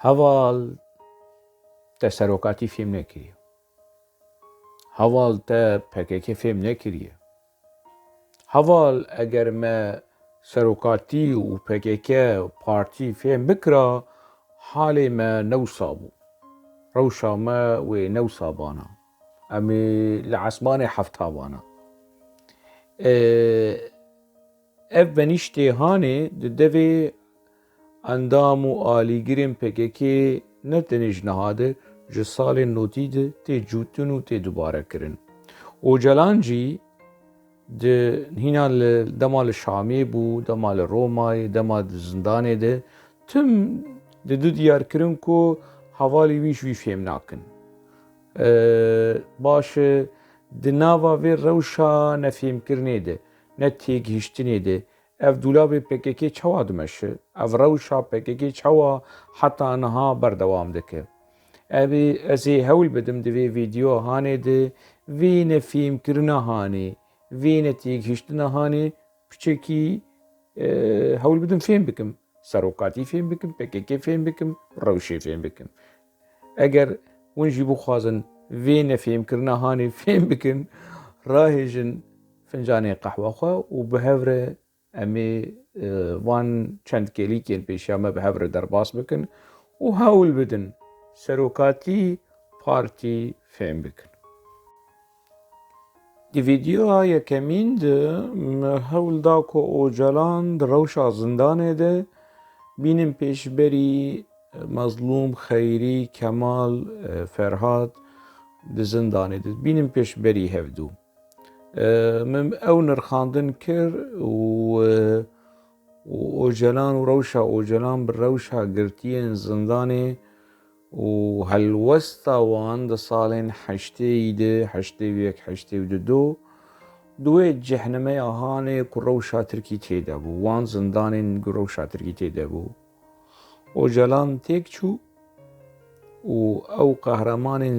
هەواڵ te serokatî fêm nekiriye. Heval te PKK fêm nekiriye. Heval eger me serokatî û PKK partî fêm bikira, halê me newsa bû. Rewşa me wê newsa bana. Em ê li esmanê hefta bana. Ev benîştê hanê di devê endam û alîgirên PKK ne tenê ji nihade ji salên notî de tê cûtin û tê dubarekirin. Ocalan jî di hîna li dema li Şamê bû, dema li Romayê, dema di zindanê de tim di du diyarkirin ku hevalê wî ji wî fêm nakin. Baş e di nava vê rewşa nefêmkirinê de, ne têgihîştinê de ev dûlabê PKK çawa dimeşe? Ev rewşa PKK çawa heta niha berdewam dike? Ez ê hewl bidim di vê vîdeo hanê de vê nefêmkirina hanê, vê netêgihîştina hanê piçekî hewl bidim fêm bikim. Serokatî fêm bikim, PKK fêm bikim, rewşê fêm bikim. Eger hûn jî bixwazin vê nefêmkirina hanê fêm bikin, rahêjin fincanê qehwa xwe û bi hev re em ê van çend kelîkên pêşiya me bi hev re derbas bikin û hewl bidin serokatî partî fêm bikin. Di vîdeoya yekemîn de me hewl da ku Ocalan di rewşa zindanê de bînin pêşberî Mezlûm, Xeyrî, Kemal, Ferhat di zindanê de bînin pêşberî hevdû. Min ew nirxandin kir û Ocalan û rewşa Ocalan bi rewşa girtiyên zindanê û helwesta wan di salên heştê de, heştê yek, heştê du, duê cehnemeya hanê ku rewşa Tirkî têde bû, wan zindanên ku rewşa Tirkî têde bû. Ocalan têk çû û ew qehremanên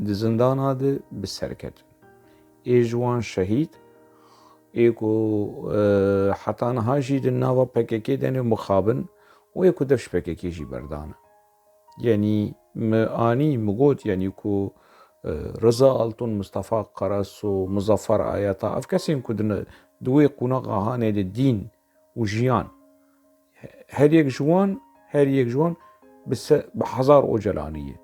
di zindana de bi ser ketin. Ê ji wan şehîd, ê ku heta niha jî di nava PKK denê mixabin û ê ku dev ji PKK jî berdan e. Yanî mi anî mi got yanî ku Reza Altun, Mustafa Qaras û Muzaffer Ayata ev kesên ku di wê qunaxa hanê de dîn û jiyan her yek ji wan bi hezar Ocalanî ye.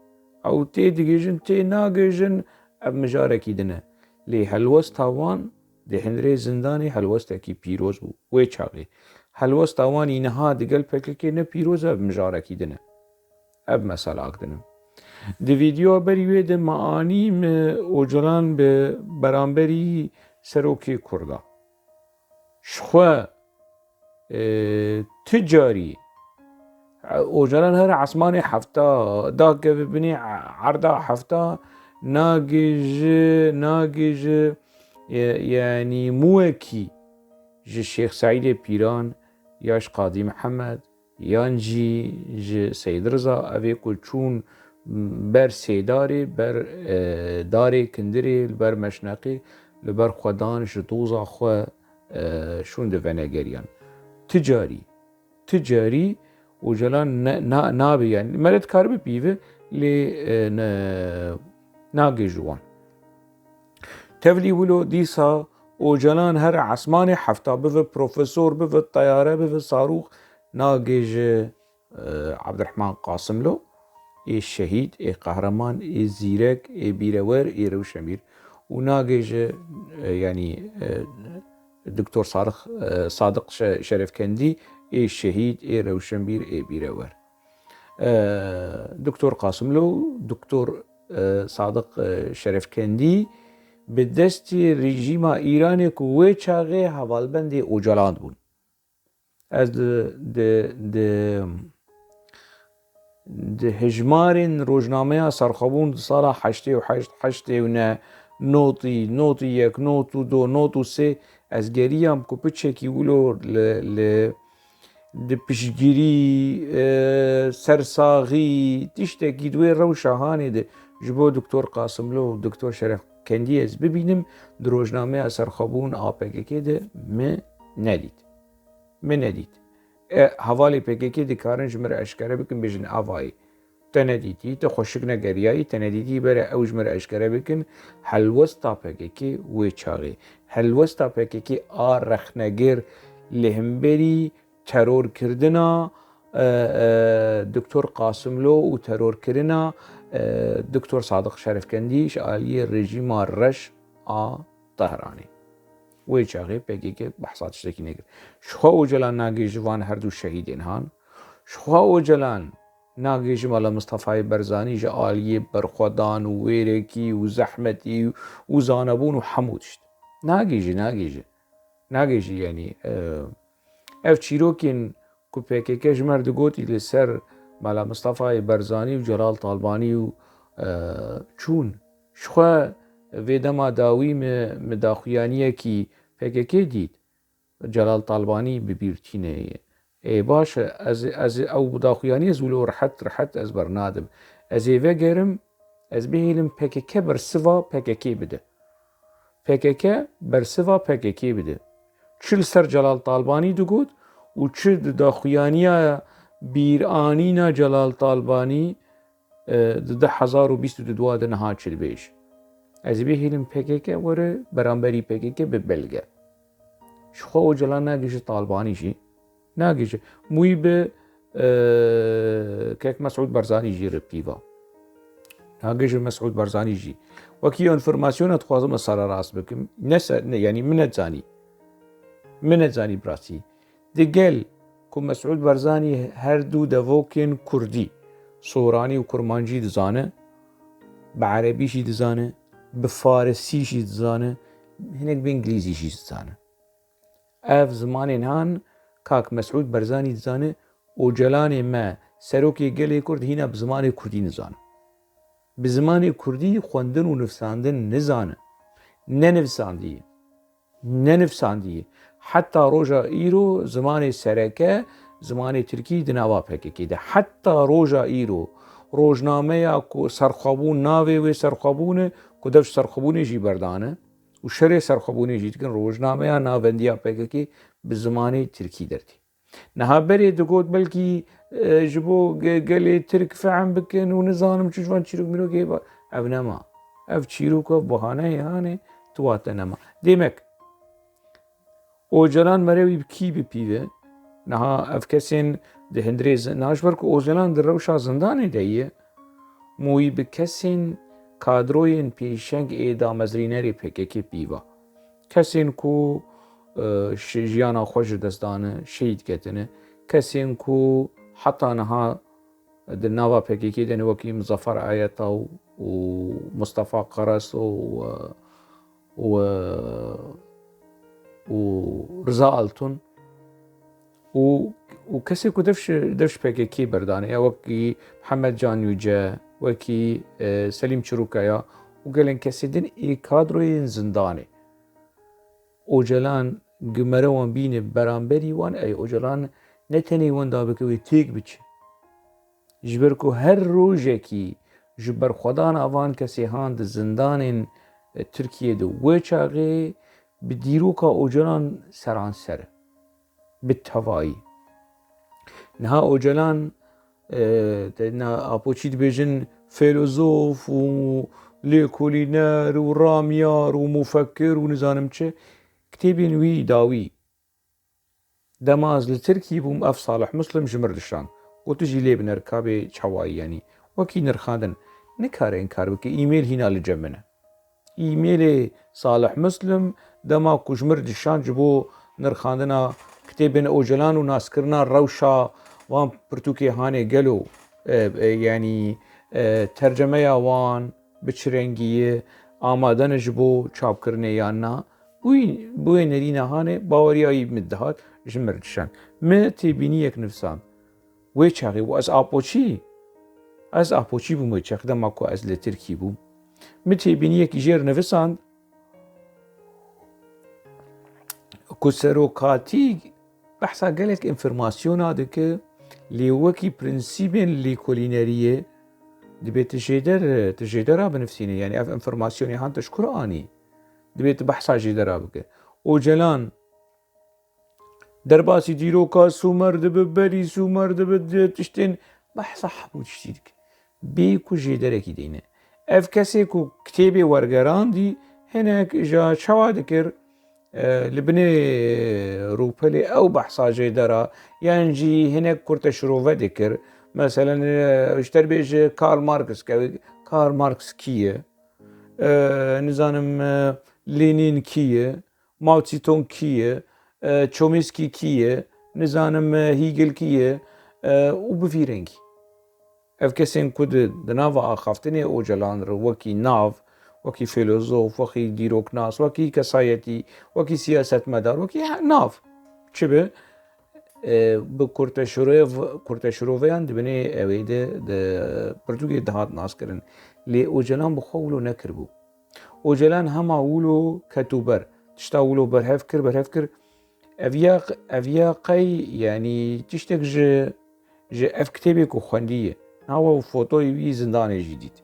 Ew tê digêjin tê nagêjin ev mijarekî din e. Lê helwesta wan di hindirê zindanê helwestekî pîroz bû. Wê çaxê helwesta wan îniha digel PKK ne pîroz ev mijarekî din e. Ev meselak din e. Di vîdeoya berî wê de me anî mi Ocalan bi beramberî Serokê Kurda ji xwe ti carî Ocalan her esmanê hefta dakeve binê erda hefta nagêje yanî mûyekî ji Şêx Seîdê Pîran ya ji Qadî Mihemed yan jî ji Seyyid Riza ev ê ku çûn ber sêdarê, ber darê kindirê, li ber meşneqê, li ber xwedan ji doza xwe şûn di venegeriyan. Ti carî Ocalan nabe yani me dikaribe pîve lê nagê ji wan. Tevlî wilo dîsa Ocalan her esmanê hefta bive profesor, bive teyare, bive sarûx nagê ji Abdirehman Qasımlo ê şehîd, ê qehreman, ê zîrek, ê bîrewer, ê rewşemîr û nagê ji yanî Doktor Sadık Şerefkendî ê şehîd, ê rewşemîr, ê bîrewer. Doktor Qasımlo, Doktor Sadık Şerefkendî bi destê rejîma Îranê ku wê çaxê hevalbendê Ocalan bûn. Ez di hejmarên rojnameya serxwebûn di sala heştê û heşt, heştê û ne, notî yek, not û du, not û sê ez geriyam ku piçekî wilo di piştgirî, sersaxî, tiştekî di wê rewşa hanê de ji bo Doktor Qasımlo û Doktor Şerefkendî ez bibînim di rojnameya serxwebûn a PKK de me nedît. هەواڵی پێکێکی دکارن ژمرە ئەشکەرە بکن بێژن ئاوایی تەنەدیتی تە خۆشک نەگەریایی تەنەدیتی بەرە ئەو ژمرە ئەشکەرە بکن هەلوەستا پێکێکی وێ چاغی هەلوەستا پێکێکی ئارەخنەگەر لە هەمبەری تەرۆرکردنا دکتۆر قاسملۆ و تەرۆرکردنا دکتۆر سادق شەرفکەندیش ئالیە ڕێژیما ڕەش ئا تەهرانی وێ چاغێ پێکێکی بەحسات شتێکی نەگرت شخوا ئۆجەلان ناگەیژوان هەردوو شەهیدێن هان شخوا ئۆجەلان ناگەیژمە لە مستەفای بەرزانیژە ئالیە بەرخۆدان و وێرێکی و زەحمەتی و زانەبوون و هەموو شت ناگەیژی یعنی ئەو چیرۆکین کو پێکێکە ژمەر دگوتی لەسەر مەلا مستەفای بەرزانی و جەلال تاڵبانی و چوون شخوا vêdema dawî mi daxuyaniyekî pekekê dît Celal Talbanî bibîrtînê baş e ez ew daxuyaniyê zûlo rihet ez bernadim ez ê vegerim ez bihêlim PKK bersiva PKK bide PKK bersiva PKK bide çi li ser Celal Talbanî digot û çi di daxuyaniya bîranîna Celal Talbanî di 2022 de niha çilbêj ez bihêlim PKK were beramberî PKK bi belge şixwe Ocalan nagêje Talbanî jî nagêje mûyî bi kek Mesûd Barzanî jî re pîva nagêje Mesûd Barzanî jî wekî înformasyona dixwazim ez sara rast bikim yanî min nezanî birastî digel ku Mesûd Barzanî herdû devokên Kurdî Soranî û Kurmancî dizane bi Erebî jî dizane bi Farsî jî dizane hinek bi İngilîzî jî dizane ev zimanên han kak Mesûd Barzanî dizane Ocalanê me serokê gelê Kurd hîna bi zimanê Kurdî nizane bi zimanê Kurdî xwendin û nivîsandin nizane nenivîsandiye heta roja îro zimanê sereke zimanê Tirkî di nava PKK de heta roja îro rojnameya ku serxwebûn navê wê serxwebûnê ku dev serxwebûnê jî berdane û şerê serxwebûnê jî dikin rojnameya navendiya PKK bi zimanê Tirkî dertî niha berê digot belkî ji bo gelê Tirk fehm bikin û nizanim çi ji van çîrok mîrokê ev nema ev çîrok ev bihaneyê hanê tu wate nema demek Ocalan merewî kî bipîve niha ev kesên di hindirê niha ji ber ku Ocalan di rewşa zindanê de ye mûyî bi kesên kadroyên pêşeng êdamezrînerê PKK pîva kesên ku jiyana xwe ji dest dane şehîd ketine kesên ku heta niha di nava PKK de ne wekî Muzaffer Ayeta û Mustafa Qaras û Rza Altun û kesê ku dev ji PKK berdane ya wekî Mihemed Can Yüce wekî Selîm Çirûkaya û gelên kesê din ê kadroyên zindanê Ocalan gimere wan bîne beramberî wan ey Ocalan ne tenê wan da bike wê têk biçe ji ber ku her rojekî ji berxwedana van kesê han di zindanên Tirkiyê de wê çaxê bi dîroka Ocalan seranser e bi tevayî niha Ocalan apoçî dibêjin fêlozof û lêkolîner û ramyar û mufekkir û nizanim çi kitêbên wî dawî dema ez li Tirkî bûm ev Salih Muslim ji mir dişand got jî lê biner kabê çewayî yanî wekî nirxandin nikare inkar bike îmêl hîna li cem min e îmêlê Salih Muslim dema ku ji mir dişand ji bo nirxandina kitêbên Ocalan û naskirina rewşa wan pirtûkê hanê gelo yanî tercemeya wan bi çi rengî ye amadene ji bo çapkirinê yan na bûyê nêrîna hanê baweriyayî min dihat ji mir dişand me têbîniyek nivîsand wê çaxê û ez apoçî bûm wê çaxê dema ku ez li Tirkî bûm min têbîniyekî jêr nivîsand ku serokatî behsa gelek înformasyona dike lê wekî prinsîpên lêkolîneriyê dibê tu jêdera binivîsîne yanî ev înformasyonê han te ji Qur'anî dibê tu behsa jêdera bike Ocalan دەرباسی دیرۆکە سومەر دەبێت بەری سومەر دەبێت تشتێن بەحسا هەموو تشتی دیکە بێک و ژێدەرێکی دێنێ ئەف کەسێک و کتێبێ وەرگەڕاندی هێنێک ژا چاوا دەکرد li binê rûpelê ew behsa jêdera yan jî hinek kurte şirove dikir meselen ji derbêje Karl Marx Karl Marx kî ye nizanim Lenin kî ye Mao Zedong kî ye Chomsky kî ye nizanim Hegel kî ye û bi vî rengî ev kesên ku di nava axaftinê ocelan re wekî nav وەکی فیلۆزۆف وەکی دیرۆکناس وەکی کەسایەتی وەکی سیاسەتمەدار وەکی ناو چ بێ bi kurte şiroveyan dibinê evê de pirtûkê dihat naskirin lê ocelan bi xwe wilo nekiribû ocelan hema wilo ketûber tişta wilo berhev kir eviya qey yanî tiştek ji ev kitêbê ku xwendiye nawa û fotoyê wî zindanê jî dît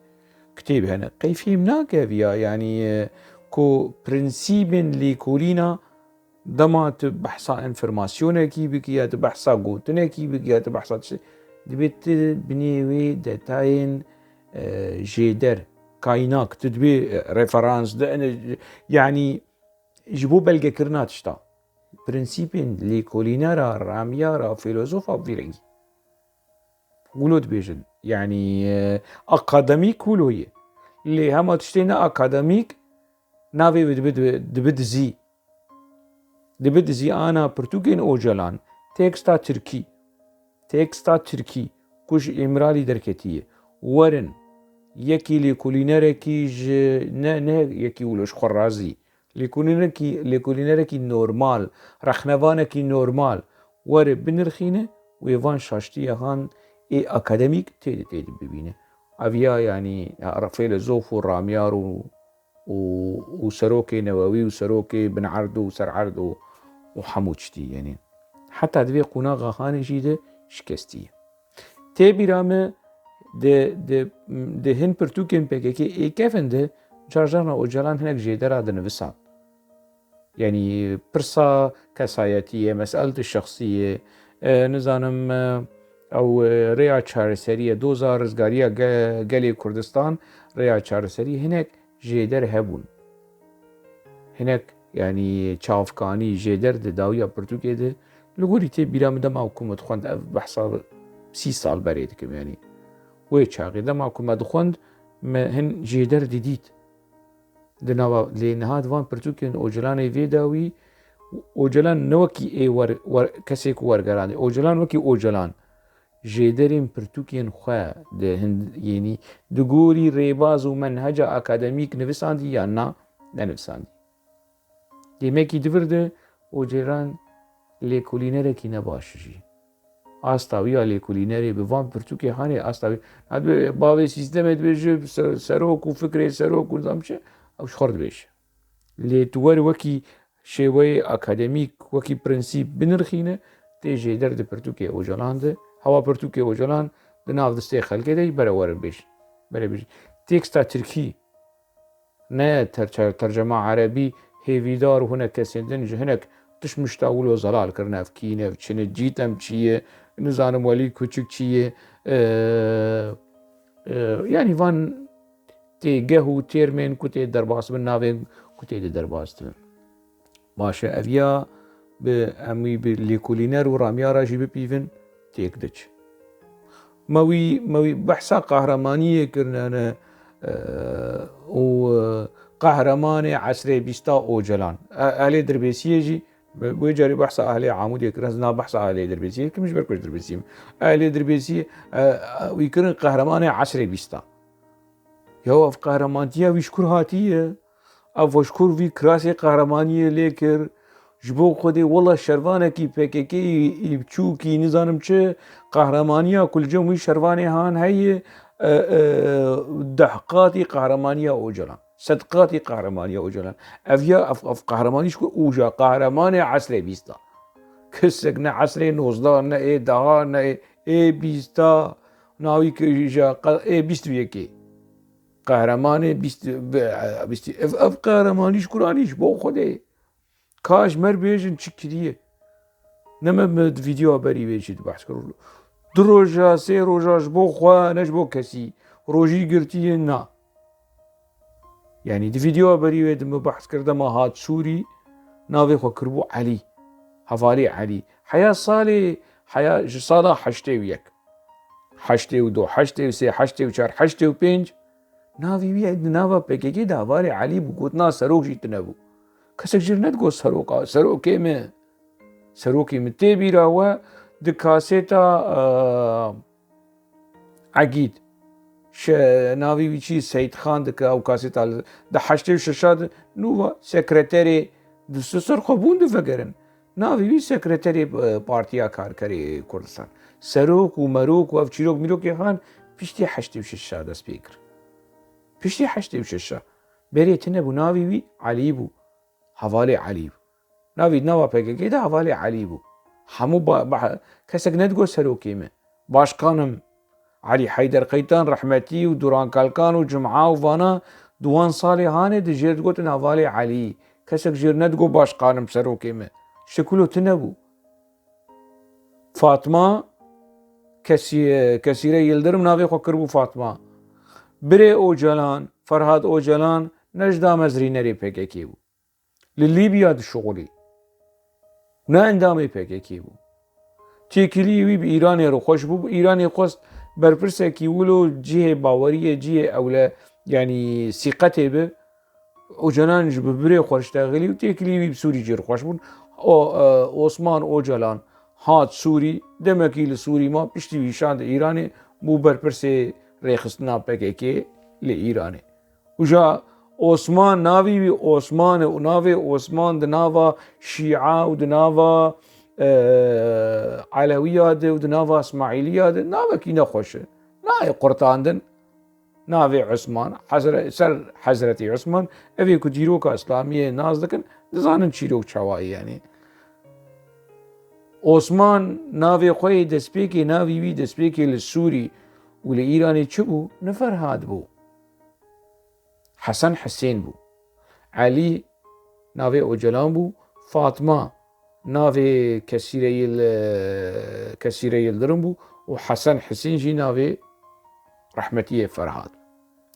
كتاب هنا قيفيم ناكافيا يعني كو برنسيبن ليكولينا دما تبحثا انفرماسيونا كي بكيا تبحثا قوتنا كي بكيا تبحثا دبيت بنيوي دتاين جيدر كايناك تدبي ريفرانس يعني جبو بلغة كرنات شتا برنسيبن ليكولينا راميا را فيلوزوفا بفيرنجي ولود بيجن يعني أكاديميك ولوية اللي هما تشتينا أكاديميك نافي دبد زي أنا برتوغين أوجلان تكستا تركي كوش إمرالي دركتية ورن يكي لكوليناركي نه يكي ولوش خرازي لكوليناركي نورمال رخنوانكي نورمال ور بنرخينه ويفان شاشتي هان اكاديميك تيدي ببينه افيا يعني فيلسوف وراميار وسروكي نووي وسروكي بن عرض وسر عرض وحموشتي يعني حتى دبي قناغا خاني جيده شكستي تبي رامه de hin pirtûkên PKK kevin de carcarna ocalan hinek jêdera dinivîsan yani pirsa kesayetiye meseleti şexsiye nizanim او ریا چارەسەریە دۆزا ڕزگاریە گەلێ کوردستان ریا چارەسەری هەنێک ژێدەر هەبوون هەنێک ینی چاوکانی ژێدەر داویە پرتوکێ de li gorî tê bîra min dema ku me dixwend ev behsa 30 sal berê dikim yanî wê çaxê dema ku me dixwend me hin jêder didît di nava lê niha divan pirtûkên ocelanê vê dawî ocelan ne wekî ê kesê ku wergerandê ocelan wekî ocelan جێدەرên pirtûkên xwe yenî di gorî rêbaz û menheca akademîk nivisandî yan na nenivisandî demekî divir de ocelan lêkolînerekî ne baş jî asta wî ya lêkolînerê bi van pirtûkê hanê asta wî bavê sîstemê dibêje serok û fikrê serok û zamçe ew ji xwe dibêje lê tu wer wekî şêweyê akademîk wekî prinsîp binirxîne tê jêder di pirtûkê ocelan de هوا پرتوکê ocalan di nav distê xelkê de bere were bêj teksta Tirkî ne tercema erebî hêvîdar û hinek kesên din ji hinek tişmişta wilo zelal kirin ev kîn ev çin cîtem çi ye nizanim welî kûçik çi ye yanî van tê geh û têrmên ku tê derbas bin navên ku tê de derbas dibin baş e ev ya bi em wî bi lêkolîner û ramyara jî bipîvin تێک دەچ مەوی بەحسا قەهرەمانیە کردنە و قەهرەمانێ عەسرێ بیستا ئۆجەلان ئەلێ دەربێسیەژی بۆی جاری بەحسا ئەهلێ عامودێکرد نا بەحسا ئەلێ دەربێسیە کەمیش بەرکوش دەربێسیم ئەلێ دەربێسیە ویکردن قەهرەمانێ عەسرێ بیستا یا ئەف قەهرەمانتیە ویشکور هاتیە ئەو وەشکور وی کراسێ قەهرەمانیە لێ کرد ji bo Xwedê wela şervanekî PKK'yê bçûkî nizanim çi qehremaniya kulcem wî şervanê han heye dehqatî qehremaniya ocalan sedqatî qehremaniya ocalan ev ya ev qehremanî ji ku ûja qehremanê esrê bîsta kesek ne esrê nozda ne ê daha ne ê bîsta navî kirîja ê bîst û yekê qehremanê bîstî ev qehremanî ji Kur'anî ji bo Xwedê kaş mer bêjin çi kiriye نما فيديو بري ويشي بحث كرو دروجا سي روجاش بو خوا نش بو كسي روجي قرتي نا يعني دي فيديو بري ويد بحث كرده ما هات سوري ناوي خو كربو علي حفالي علي حيا صالي حيا صالة حشتي ويك حشتي ودو حشتي وسي حشتي وشار حشتي وبينج ناوي ويد ناوا بكيكي داواري علي بقوتنا سروك جيت نبو كسك جرنت قو سروكا سروكي من سروكي متبي راوا دكاسيتا عقيد ناوي ويشي سيد خان دك او كاسيتا دا حشتي وششاد نووا سكرتيري دستور خبون دو فكرن ناوي وي سكرتيري بارتيا كار كري كردستان سروك ومروك و افچيروك ميروك خان بيشتي حشتي وششاد سبيكر بيشتي حشتي وششا بريتنا بو ناوي وي علي بو حوالي علي بو ناوي نوا بكي دا حوالي علي بو همو كسك ندقو سروكي من باشقانم علي حيدر قيتان رحمتي ودوران كالكان وجمعة وفانا دوان صالي هاني دي جير تقول نافالي علي كسك جير ندقو باشقانم سروكي من شكلو تنبو فاطمة كثيرة يلدرم نافي خو كربو فاطمة بري اوجلان فرهاد اوجلان نجدا مزرينري بكي بو لليبيا دي شغلي نا اندامي بكي بو تيكلي وي بإيراني رو خوش بو إيراني قصد برپرسه کی ولو جهه باوریه جهه اوله يعني ثقته به اوجلان جبري خورشتاغلي وتيكلي بسوري جير خوش بون عثمان اوجلان هات سوري دمكي لسوري ما بيشتي ويشان ايراني بو برپرسه ريخستنا بكيكي لايراني وجا عثمان ناوي عثمان وناوي عثمان دناوا شيعة ودناوا علويات ودناوا اسماعيليات ناوا كي نخوشه ناي قرطاندن ناوي عثمان سر حضرتي عثمان افي كديروكا اسلاميه ناز دكن دزانن چيروك چوائي يعني عثمان ناوي خوي دسبيكي ناوي وي دسبيكي للسوري ولإيراني چبو نفرهاد بو حسن حسين بو علي ناوي اوجلان بو فاطمة ناوي كثيرة يلدرم بو وحسن حسين جي ناوي رحمتية فرهاد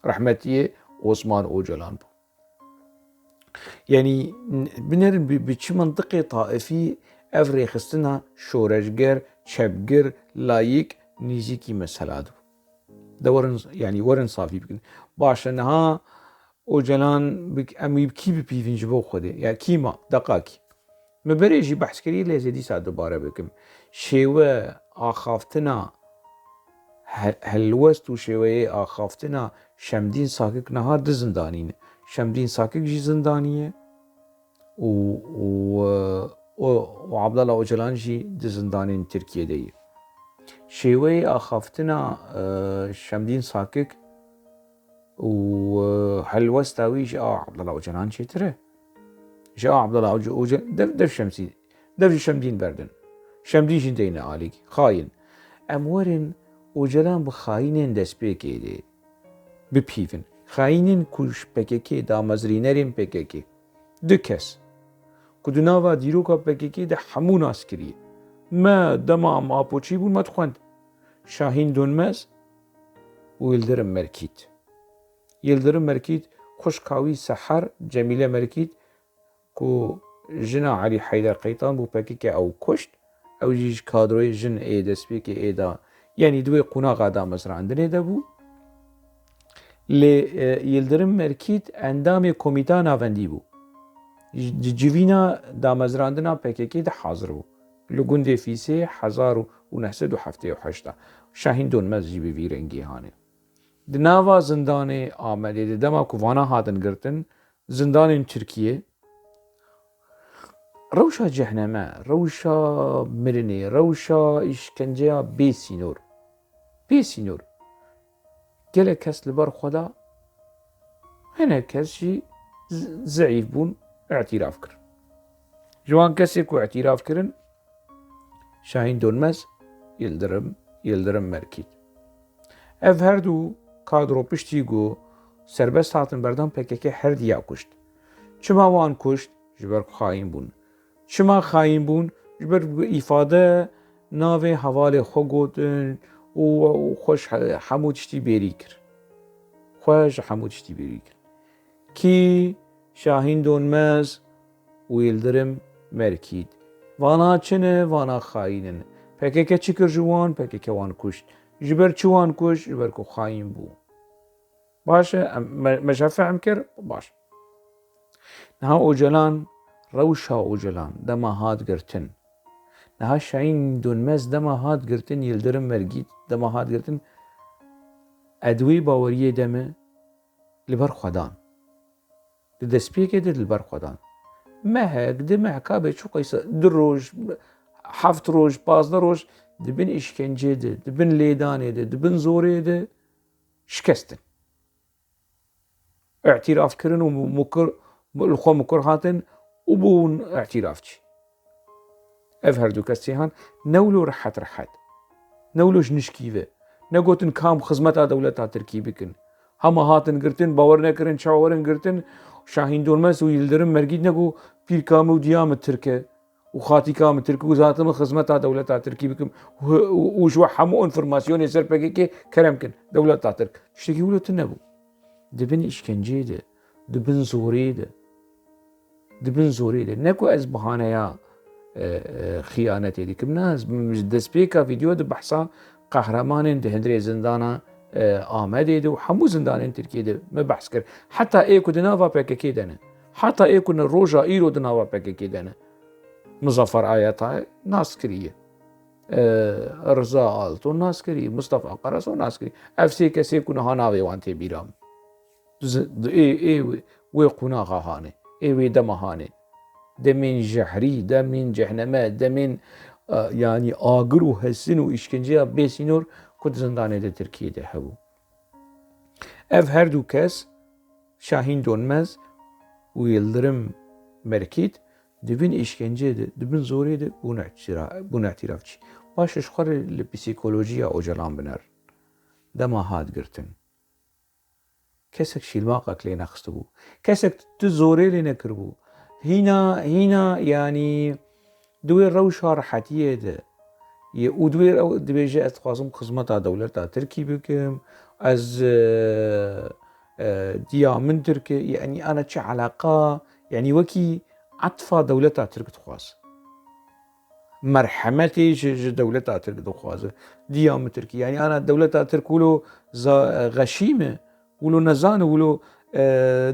رحمتية عثمان اوجلان بو يعني بنرن بچ منطقة طائفي افري خستنا شورشگر چبگر لايك نيزيكي مسهلات بو ده ورن يعني ورن صافي بكن باشنها اوجلان امي بكي بيفينج بو خوده يعني كيما دقاكي مبريجي بحث كري لازدي ساعة دوباره بكم شيوه آخافتنا هلوست و شيوه آخافتنا شمدين ساكك نهار ده زندانين شمدين ساكك جي زندانيه و عبدالله اوجلان جي ده زندانين تركيا دي شيوه آخافتنا شمدين ساكك و هلوست اويش عبدالله اوجلان شي تره جاء عبد الله اوجلان دف شمسي دف شمدين بردن شمدين جندين عليك خاين امورن اوجلان بخاينين دسبيكي دي ببيفن خاينين كوش بكيكي دا مزرينرين بكيكي دكس كدناوا ديروكا بكيكي دا حمون عسكري ما دما ما بوچي بون ما تخوند شاهين دونمز ويلدرم مركيت يلدرم مركيت خوشكاوي سحر جميلة مركيت كو جنا علي حيدر قيطان بو بكيكي او كشت او جيج كادروي جن اي دسبيكي اي دا يعني دوي قناغا دا مصر عندنا دا بو يلدرم مركيت اندام كوميتا نافندي بو جيفينا دا مصر عندنا بكيكي دا حاضر بو لغون دي فيسي 1978 شاهين دون مزجي بي رنگي هانه دناوا زندان آمده دما كوانا هاتن گرتن زندان تركيا روشا جهنمه روشا مرني روشا اشكنجه بيسينور گله کس لبر خدا هنه کس شي ضعيف بون اعتراف كر جوان کسی کو اعتراف کرن شاهين دونمز يلدرم مركيت اف هردو كادرو پشتیگو سربست هاتن بردان پککی هر دیا کشت چما وان کشت جبر خاين بون چما خاين بون جبر إفادة ناوي حوالي خوغوتن وخوش حمود شتي بيريكر خوش حمود شتي بيريكر كي شاهين دونمز ويلدرم مركيد وانا چنه وانا خاينن پکه چی کر جوان پکه وان کشت جبر چوان کش جبر کو خاين بو باشه مش فهم كر باش نها اوجلان روشا اوجلان دما هاد قرتن نها شاهين دونمز دما هاد قرتن يلدرم مرقيد دما هاد قرتن ادوي باوريه دمه لبر خدان دسبيكه لبر خدان مهك دمع كابي شو قيسه دروج حفت روج 15 روج دبن işkence de dibin leydanê de dibin zorê de şikestin اعتراف كرن ومكر الخو مكر هاتن وبون اعترافچي اف هردو كسيهان نولو رحت نولوش نشكيفه نگوتن كام خدمتا دولتا تركي بكن هما هاتن قرتن باور نكرن شاورن قرتن شاهين دونمز ويلدرم مرقيد نگو بير كامو ديام التركه وخاتي كام التركي وزاتم خدمتا دولتا تركي بكم وشو حمو انفورماسيون يسر بكي كرمكن دولتا ترك تشتكي ولو نبو دبن işkence de دبن زوري de نكو از بهانه يا خيانتي دي كم ناس دسبيكا فيديو ده بحثا قهرمان ده هندري زندانا آمده ده وحمو زندان تركيا ده ما بحث كر حتى ايكو دناوا بككي دنا حتى ايكو روجا ايرو دناوا بككي دنا مظفر آياتا ناس كريه رضا آلتو ناس كريه مصطفى قرصو ناس كريه افسي كسي كنا هاناوي وانتي بيرام اي وي قناغا هاني اي وي دم هاني دمين جحري دمين جهنمات دمين يعني آقر وحسن وإشكنجي بيسينور كنت زندانه ده تركيا ده هبو اف هردو كس شاهين دونمز ويلدرم مركيت دبن işkence de dibin zorê de bûn etirafçî baş eşxwarê li psîkolojiya ocalan binar dema hat girtin kesek şîlmaqek lê nexistibû kesek tu zorê lê nekiribû hîna yanî دوێ rewşa rehetiyê de û دوێ dibêje ez dixwazim xizmeta dewleta Tirkî bikim ez diya min Tirk yani ana çi eleqa yani wekî عطفا دولتا ترك تخواز مرحمتي دولتا ترك تخواز ديام تركي يعني انا دولتا ترك ولو غشيمه ولو نزان ولو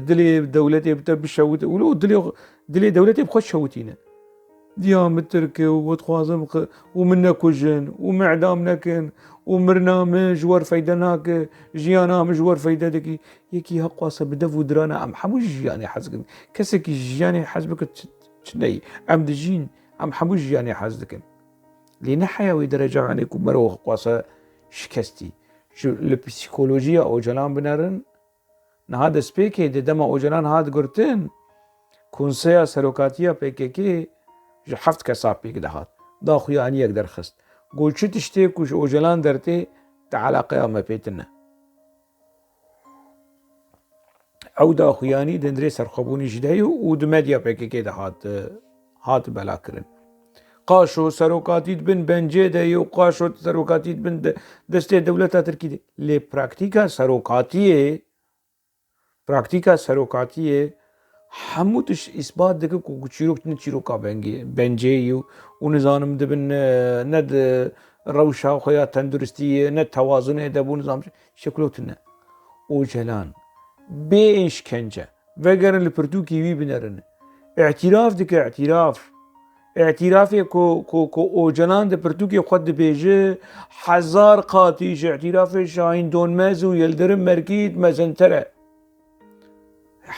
دلي دولتي بتبشوت ولو دلي دولتي بخش شوتينا ديام ترك وتخوازم ومنا كوجن ومعدام نكن ومرنا مجور فايدناك جيانا مجور فايدتك يكي هقواسه بدف ودرانا ام حموج يعني حزقن كسك يعني حزبك تشني ام دجين ام حموج يعني حزدكن لينا حيوي درجه عليكم مرو هقواسه شكستي شو البسيكولوجيا او جلان بنرن هذا سبيكي دما او جلان هاد قرتن كونسيا سروكاتيا بيكيكي حفت كساب بيك دهات دا خويا يقدر خست قول شو تشتيك وش اوجلان درتي تعالى قيامة بيتنا او دا خوياني دندري سرخبوني جدايو ودمديا بيكي ده هات بلاكرن قاشو سروكاتيد بن بنجي دايو قاشو سروكاتيد بن دستي دولتا تركي دي لي براكتيكا سروكاتيه حموتش اثبات دكه کو چیروک نه چیروکا بنجيو ونظام دبن ند روشا خويا تندرستي نه توازن ده بو نظام شكلوتنا اوجلان بيش كنجه وگرن لپرتوكي وي بنرن اعتراف دك اعترافي كو اوجلان ده پرتوكي خود بيجه 1000 قاتيش اعتراف شاهين دونمز ويلدرم مركيد مزنتره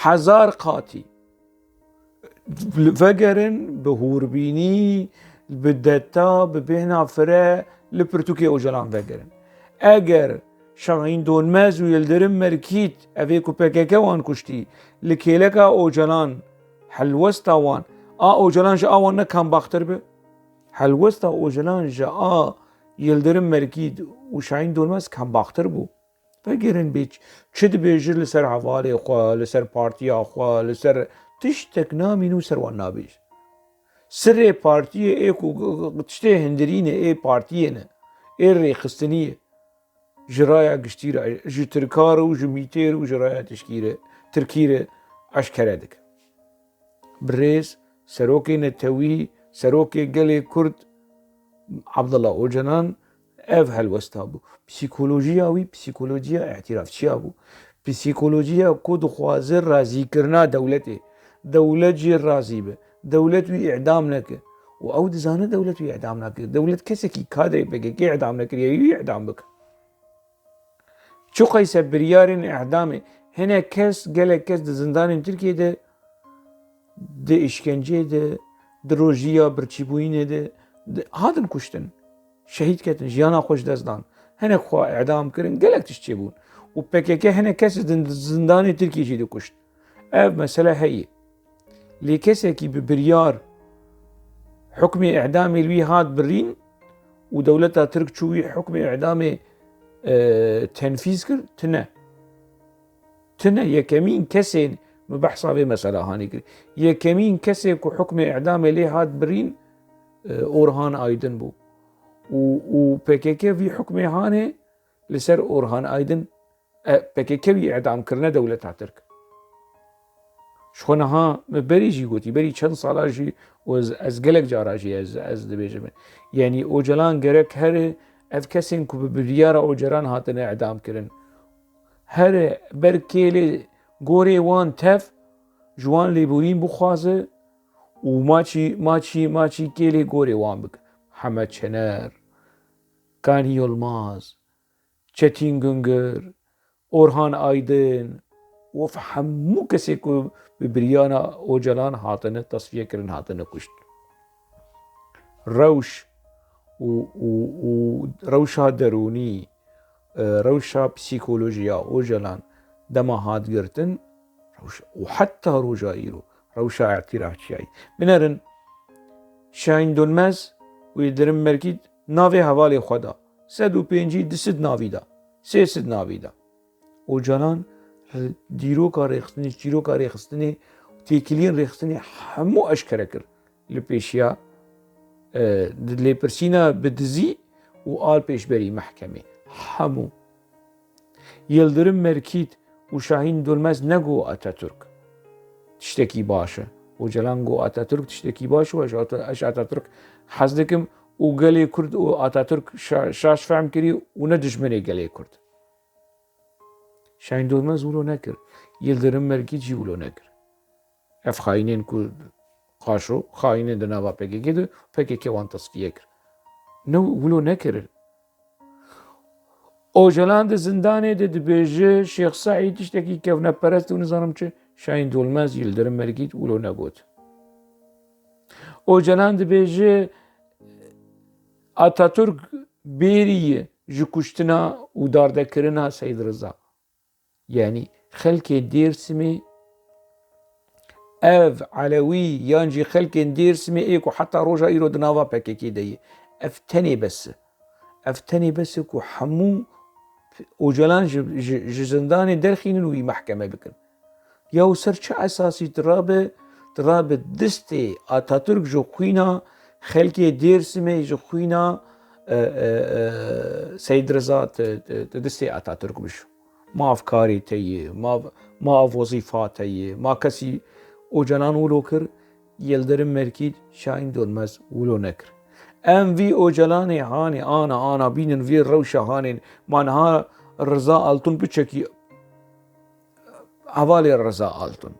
1000 قاتی وگرن به هوربینی به دتا به بهنا فره لپرتوکی اوجلان وگرن اگر شاهین دونمز و یلدرم مرکیت اوی کو پککه وان کشتی لکیلکا اوجلان حلوستا وان اوجلان جا وان نکم باختر به حلوستا اوجلان جا یلدرم مرکیت و شاهین دونمز کم باختر بو فگرن بیچ چد بیجر لسر حوالی خواه لسر پارتیا خواه لسر تشتک نامینو سر وان نابیش سر پارتیه ای کو تشته هندرینه ای پارتیه نه ای ریخستنیه جرایا گشتیره جو ترکار و جو میتیر و جرایا تشکیره ترکیره اشکره دک برز سروکی نتوی سروکی گلی کرد عبدالله اوجلان اف هلوستا بو پسیکولوژیا وی پسیکولوژیا اعترافچیا بو پسیکولوژیا کود خوازر رازی کرنا دولته دولت جی رازی به دولت وی اعدام نکه و او دزانه دولت وی اعدام نکه دولت کسی کی کادر بگه کی اعدام نکه یی اعدام بک چو قیس بریارین اعدامه هنه کس گله کس د زندان ترکیه ده د işkence de روژیا برچیبوینه de هاتن کشتن شهید کردن جیانا خوش دزدان هنه خوا اعدام کردن گلک تشتی بون و PKK هنه کسی زندان ترکیه جیده کشت ev mesele heye li kesekî bi biryar hukmê e'damê wî hat birîn û dewleta Tirk çû wî hukmê e'damê tenfîz kir tune yekemîn kesên bi behsa vê mesela hanî kir yekemîn kesê ku hukmê e'damê lê hat birîn Orhan Aydin bû û PKK vî hukmê hanê li ser Orhan Aydin PKK vî e'dam kirine dewleta Tirk شخونها بری جی گویی بری چند ساله جی و از گلک جارا جی از دبیجم یعنی اوجلان گرک هر اف کسین کو بریار اوجران هاتن اعدام کرن هر برکیلی گوری وان تف جوان لیبورین بخوازه و ماچی کیلی گوری وان بک حمد چنر کانی یلماز چتین گنگر Orhan Aydin و همو کسی کو ببریانا اوجلان هاتنه تصفیه کرن هاتنه کشت روش و روشا درونی روشا پسیکولوژیا اوجلان دما هات گرتن روش و حتی روجا ایرو روشا اعتراف چیایی بنرن شاین دولمز و درم مرکید ناوی حوالی خدا 105 دست ناوی دا 300 ناوی دا اوجلان دیروکا ریخستنی تیکلین ریخستنی همو اشکره کر لپیشیا لپرسینا بدزی و آل پیشبری محکمه همو یلدرم مرکید و شاهین دولمز نگو آتاتورک تشتکی باشه و جلان گو آتاتورک تشتکی باشه و اش آتاتورک حزدکم و گلی کرد و آتاتورک شاش فهم کری و ندجمنی گلی کرد شاهین دولمز ولو نکر یلدرم مرکید جی ولو نکر اف خاینین کو قاشو خاینین دناوا PKK ده PKK وان تصفیه کر نو ولو نکر اوجلان ده زندانه ده دبیجه شیخ سعید تشتکی کفنه پرست و نظارم چه شاهین دولمز یلدرم مرکید ولو نگود اوجلان دبیجه آتاتورک بیریه ji kuştina û dardekirina Seyyid Rıza yani xelkê Dêrsimê ev Alewî yan jî xelkên Dêrsimê ê ku heta roja îro di nava PKK de ye ev tenê bes e ku hemû ocalan ji zindanê derxînin û wî mehkeme bikin ya û ser çi esasî tirabe distê Atatürk ji xwîna xelkê Dêrsimê ji xwîna Seyyid Rıza di distê Atatürk bişo ما افکاری تیه ما وظیفه تیه ما کسی اوجلان ولو کر یلدرم مرکید شاهین دولمز ولو نکر ام وی اوجلان هانی آنا بینن وی روش هانین منها رضا آلتون بچکی حوالی رضا آلتون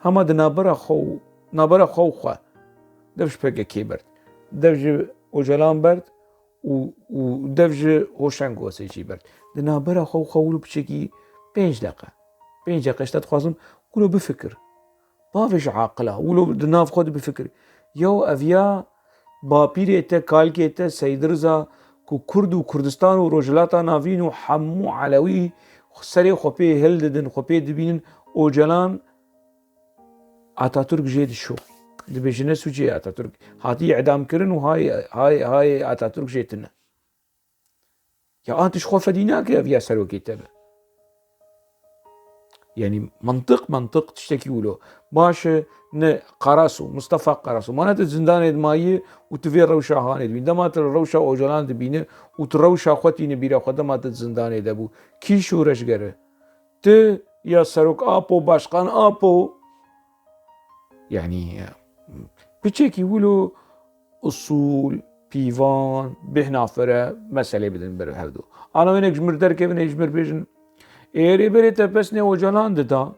همه ده نابرا خو دفش PKK برد دفش اوجلان برد و دفش هوشنگ واسه برد ده نابرا خولو بچکی 5 دقیقه اشتاد خوازم ولو بفکر بافش عاقله ولو دناف خود بفکر یو اویا باپیر ایتا کالکی ایتا Seyyid Rıza ku Kurd و Kurdistan و روجلاتا ناوین و حمو علوی سری خوپی هل ددن خوپی دبینن اوجلان Atatürk جید شو دبیجنه سوچی Atatürk هاتی اعدام کرن و های Atatürk جیتنه یا آتش خوف دینه که اویا سروکی تبه يعني منطق تشتكي ولو باشه نه قراسو مصطفى قراسو معناته زندان مايه وتفي روشا هاني عندما تر روشا اوجلان دبينه وتروشا خوتي نبيره خدمه ما زندان دبو كي شورش گره ت يا سروك ابو باشقان ابو يعني بتشكي ولو اصول بيفان بهنافره مسألة بدن بره هردو انا وين اجمر در كيفن اجمر بيجن ايري بري تپسني اوجلان دا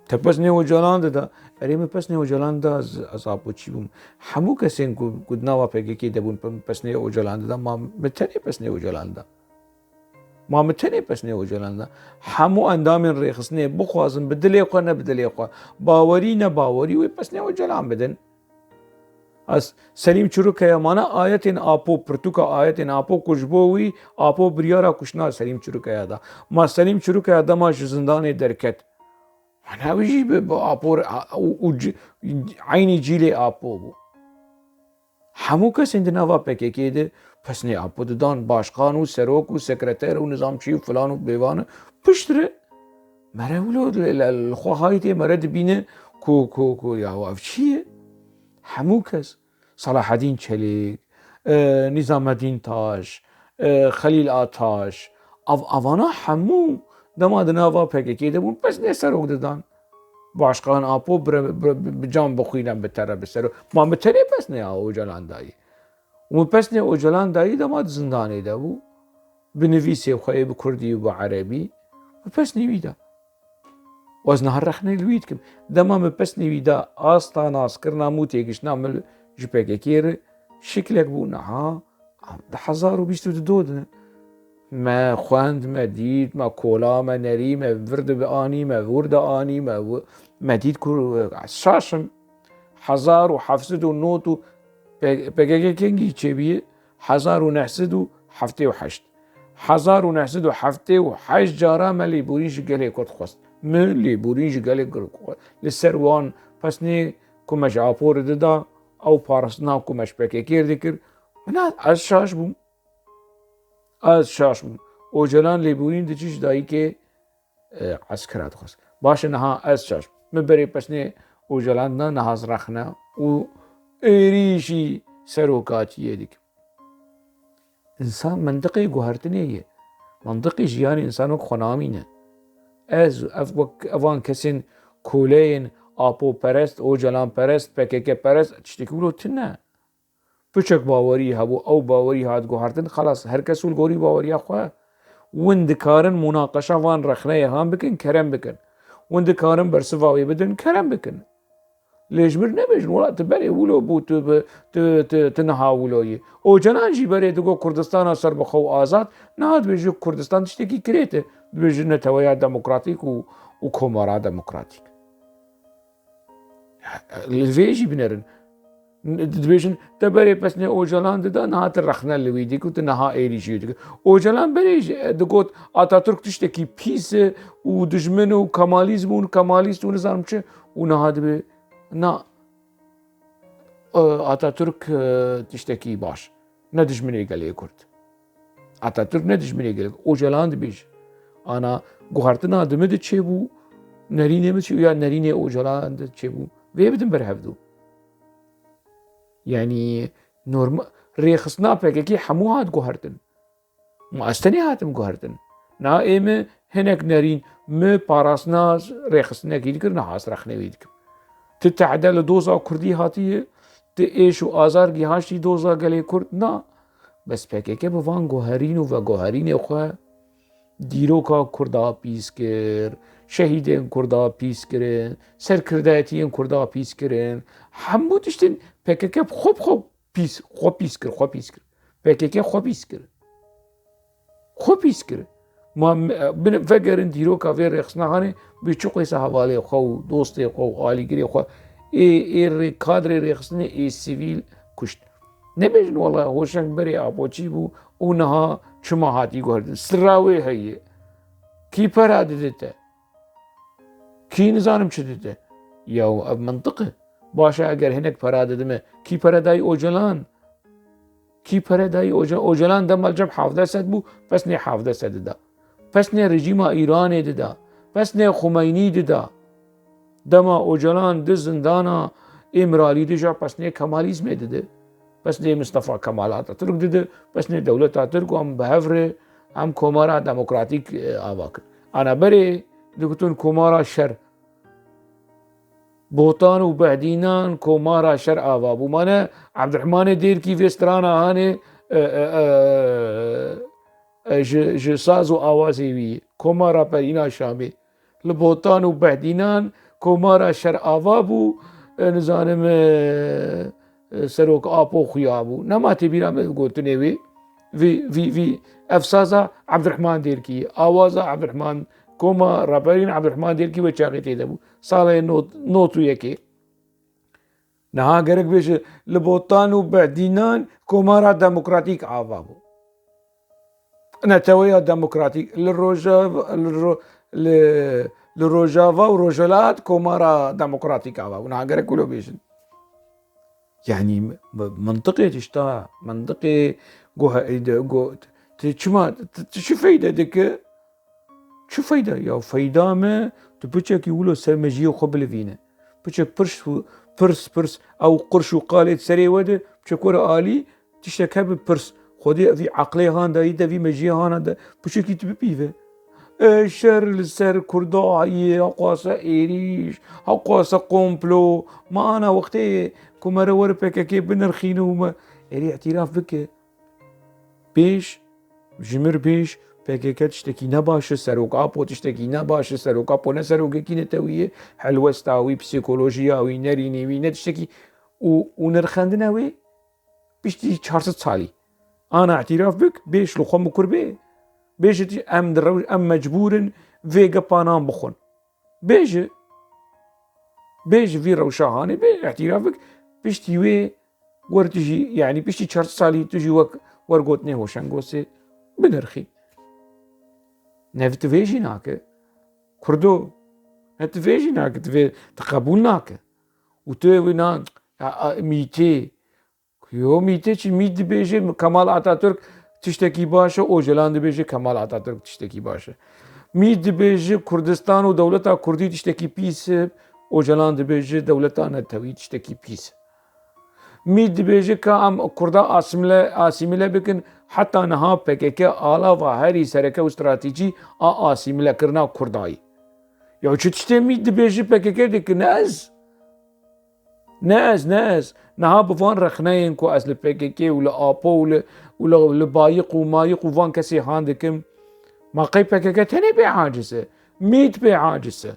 تپسني اوجلان دا اري me پسني اوجلان دا از ابو چي بوم همو کسين کو نوا پگه كي دبون پسني اوجلان دا ما متني پسني اوجلان دا ما متني پسني اوجلان دا همو اندام ريخسني بخوازن بدلي خو نه بدلي خو باوري نه باوري و پسني اوجلان بدن از سلیم چروک یمانا آیتین آپو پرتوکا آیتین آپو کشبوی آپو بریارا کشنا سلیم چروک یادا ما سلیم چروک یادا ما زندان درکت من هاویجی به آپو عینی جیل آپو بو همو کس اندناوا پکی که ده پس نه آپو دان باشقان و سروک و سکرتر و نظامچی و فلان و بیوان پشتره مره ولو الخواهایتی مره دبینه کو یا واف چیه همو کس صلاح الدین چلیک نظام الدین تاش خلیل آتاش اوانا همو دما دناوا پکیده بون پس نه سروک دادن باشقان آپو بجام بخوینم بتره بسرو ما بتره پس نه اوجلان دایی و پس نه اوجلان دایی دما زندانی ده بو بنویسی بخواه بکردی و بعربی و پس نویده وزن هرخنه الويد كم دما مبسني ويدا آستا ناس كرنا موتيكش نعمل جبهة كير شكلك بونا ده 1022 ما خواند ما ديد ما كولا ما نري ما ورد بآني ما ورد آني ما ديد كور شاشم 1079 بگه کنگی چه بیه 1978 1978 جارا ملی بوريش گله کد خواست ملی بوريش گله کد لسروان پس نه کمش آپور دادا او پارسنا کمش پکه کرده کر من از شاش بوم اوجلان لیبورین دچیش دایی که عسکرات خواست باشه نها از شاش مبری پس نه اوجلان نه نهاز رخنه و ایریشی سروکاتیه دیگه انسان منطقی گوهرتنیه منطقی جیانی انسانو خنامینه از افوان کسین کولین آپو پرست اوجلان پرست پکک پرست تشتکولو تنه پچک باوری هبو او باوری هاد گوهرتن خلاص هر کسول گوری باوری خواه وند کارن مناقشه وان رخنه هم بکن کرم بکن وند کارن برسواوی بدن کرم بکن ليش بر نبيش ولا تبري ولو بوت تنها ولوي او جنانجي بري دغو كردستان سر بخو آزاد نهاد بيجو كردستان تشتكي كريته بيجو نتويا ديمقراطيك وكومارا ديمقراطيك الفيجي بنرن دبيجن تبري بس نه اوجلان دا نهات الرخنه اللي ويديك وتنها ايري شي اوجلان بري دغوت اتاتürk تشتكي بيس ودجمن وكماليزم وكماليست ونظام چه ونهاد به نه آتاتürk تشتكي باش نه دجمني گله کرد آتاتürk نه دجمني گله اوجلان دبيج انا گوهرتنا دمد چه بو نرینه مچ یا نرینه اوجلان چه بو وی بدن برهفدو يعني نورمال ريخصنا بكي حموهات گوهرتن ما استني هاتم گوهرتن نا ايم هنك نرين ما باراسنا ريخصنا كي دكر نحاس رخنه ويدك تتعدل دوزا كردي هاتيه تايش وازار گهاشي دوزا گله كرد نا بس پکه بوان گوهرین و گوهرین خو دیروکا کردا پیس کر شهیدین کردا پیس کرن سرکردایتین کردا پیس کرن همو تشتین پکه خوب پیس کر پکه خوب پیس کر ما فکرن دیروکا وی رخصنا هانه بچوقی حواله خو دوست خو عالیگری خو ای کادر رخصنه ای سیویل کشت نبیشن والله هوشنگ بری آبوچی بو اونها چما هاتی گردن سراوی هیه کی پراده دیده کی نظام چه دیده یا منطقه باشه اگر هنک پراده دمه کی پرادای اوجلان دم الجب حافظه سد بو پس نه حافظه سد دا پس نه رژیم ایران دیده بس نه خمینی ددا دما اوجلان د زندانا امرالی دجا پس نه کمالیزم دده بس نه مصطفى کمال اتاتürk دده بس نه دولت اتاتürk هم بهفره هم کومارا دموکراتیک آواکر انا بری دکتون کومارا شر بوتان و بعدینان کومارا شر آوا بو مانه عبدالرحمن دیر کی وسترانا هانه ج ساز و آوازی وی کومارا پرینا شامی لبوتان و بعدینان کومارا شر آوا بو نزانم سروک آپو خیابو نما تبیرا میں گوتنے وی افسازا عبدالرحمن دیر کی آوازا عبدالرحمن کوما رابرین عبدالرحمن دیر کی وچاقی تیدا بو سالة نوتو یکی نها گرک بیش لبوتان و بعدینان کومارا دموکراتیک آوا بو نتويا ديمقراطيك للروجافا وروجلات كومارا ديمقراطيك عوا ونهاجر كله بيشن يعني منطقي تشتا منطقي جو تشما شو فايدة دك شو فايدة يا فايدة ما تبتشك يقولوا سمجيه قبل فينا بتشك برس او قرش وقالت سري وده بتشكور آلي تشتكى ببرس خودی في عقلی هان دایده في مجی هان دا بچه تو بپیوه شر لسر کردایی حقاسه ایریش حقاسه قومپلو ما انا وقتی کمره ور پککی بنرخینه وما ایری اعتراف بکه بیش جمر بیش پککی تشتکی نباشه سروک آپو تشتکی نباشه سروک آپو نسروک کی نتویه حلوستاوی پسیکولوژیاوی نرینیوی نتشتکی و نرخندناوی بیشتی 400 سالی أنا اعتراف بك بيش لو خم كربي بيش أم دروج أم مجبور فيجا بانام بخون بيش في روشاهاني بي اعتراف بك بيش تيوي ورتجي يعني بيش 4 سالي تجي ورقوتني هوشنغوسي بنرخي نفتفيجي ناك كردو نفتفيجي ناك تقبول ناك وتوي نان ميتي يوميتي چی مید بیشه کمال آتاتürk تشتکی باشه اوجلان بیشه کمال آتاتürk تشتکی باشه مید بیشه کردستان و دولتا کردی تشتکی پیس اوجلان بیشه دولتا نتوی تشتکی پیس مید بیشه که ام کردا آسیمله بکن حتی نها پکک آلا و هری سرکه استراتیجی آسیمله کرنا کردایی یا چه تشتی مید بیشه پکک دیگه ناز نها بفان رخنين كو أصل PKK ولا آبو ولا بايق ومايق وفان كسي هاندكم ما قي PKK تاني بعاجزة 100 بعاجزة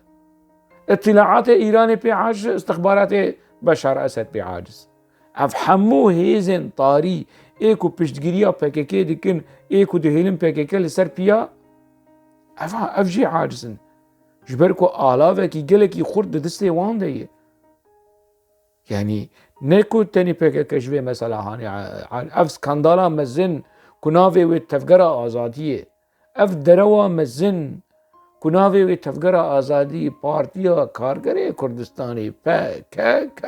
اطلاعات إيران بعاجز استخبارات بشار أسد بعاجز أفهمو هيزن طاري إيكو بشتجريا PKK دكن إيكو دهيلن PKK لسر بيا أفجي عاجزن جبركو آلاوه كي جلكي خورد دستي وان ديه يعني نكو تاني PKK جوي مثلا هاني اف سكاندالا مزن كنافي والتفجرة آزادية اف دروا مزن كنافي والتفجرة آزادي بارتيا كارگري كردستاني PKK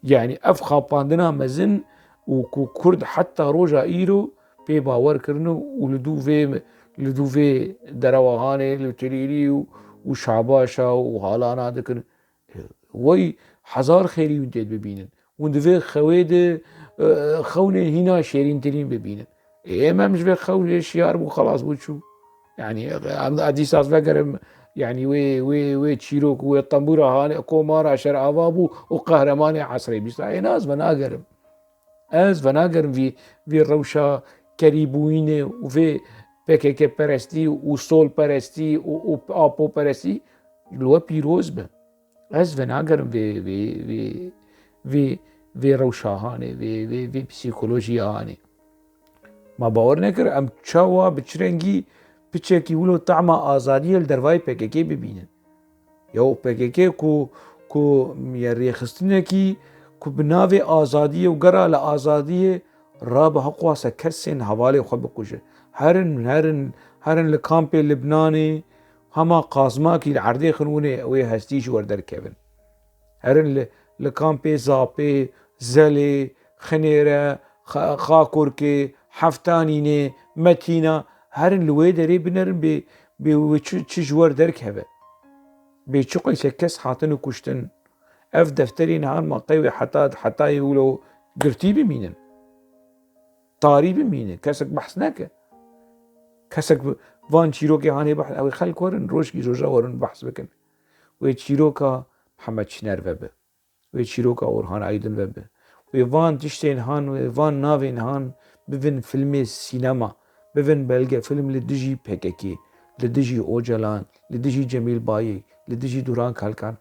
يعني اف خاپاندنا مزن وكو كرد حتى روجا ايرو بي باور كرنو ولدو في دروا هاني لتريري وشعباشا وحالانا دكن وي حزار خيري ونتيد ببينن وندفع خويد خونة هنا شيرين ترين ببينن إيه ما مش في خونة شيار بو خلاص بوشو يعني عندي ساس فكرم يعني وي تشيروك وي الطنبورة هاني كومار عشر عوابو وقهرماني عصري بس ناس فناقرم في الروشة كريبوينة وفي PKK پرستی وصول پرستی وآبو پرستی لو بيروز به از وناگرم وی روشاهانه وی پسیکولوژی هانه ما باور نکر ام چاوا بچرنگی بچه ولو طعم آزادی الدروای PKK ببینن یا PKK کو میریخستنه کی کو بناوی آزادی و گرا لآزادی راب حقوا سکرسن حوالی خوب بکوشه هرن لکامپی لبنانی هما قازماكي العردي خنونه وي هستيش وردر كيفن هرن لكامبي زابي زلي خنيرة خاكوركي حفتانيني متينا هرن لوي دري بنرن بي چ جوار درك هبه بي چقل كس حاطن وكشتن اف دفترين هان ما قيوي حتى يقولوا قرتي بمينن طاري بمينن كسك بحث ناكه كسك وان شيروكي هاني بحث او خلق ورن روشكي جوجا ورن بحث بكن ويتشيروكا محمد شنر وبه ويتشيروكا اورهان ايدن وبه ويفان تشتين هان ويفان نافين هان بفن فيلم سينما بفن بلغة فيلم لدجي PKK لدجي اوجلان لدجي جميل باي لدجي دوران كالكان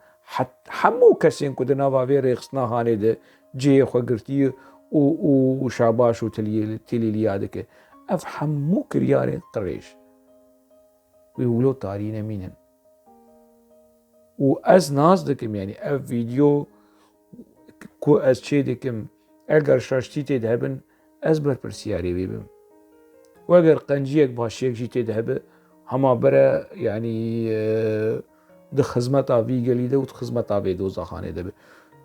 حمو كسين كده نافا في ريخصنا هاني ده جي خو قرتي وشاباش وتلي ليادك اف حمو كرياري قريش ويقولوا تارينا مينن واز ناس دكم يعني اف فيديو كو از چه دكم اگر شاشتي تدهبن از بر پرسياري بيبم واگر قنجيك باشيك جي تدهب هما برا يعني ده خزمتا في قلي ده وخزمتا في دو زخانه ده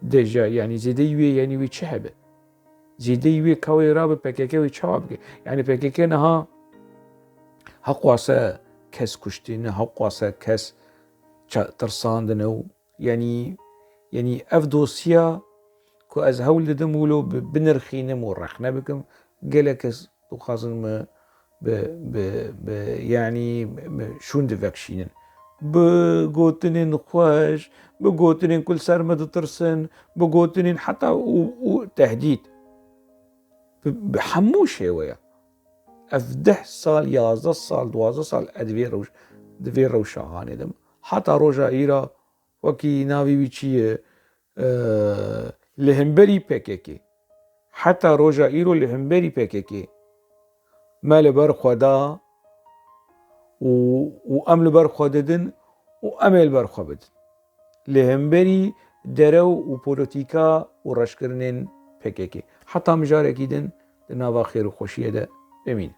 دجا يعني زيده يوي يعني وي چه هبه زيده يوي كوي راب PKK وي چواب يعني PKK نها حقواسه كس كشتين حقواسه كس ترساندنو يعني اف دوسيا كو از هول دمولو بنرخينم ورخنا بكم قالكس وخاصن يعني شون دفاكشينن بقوتنين خوش بقوتنين كل سرمد ترسن بقوتنين حتى وتهديد بحموش هوايا اف 10 سال 11 سال 12 سال ادفير روش هاني دم حتى روجا ايرا وكي ناوي بيشي لهمبري PKK حتى روجا ايرو لهمبري PKK ما لبر خدا وام لبر خددن وام لبر خبدن لهمبري درو وبوليتيكا ورشكرنين PKK حتى مجار اكيدن ناوا خير وخوشيه ده امين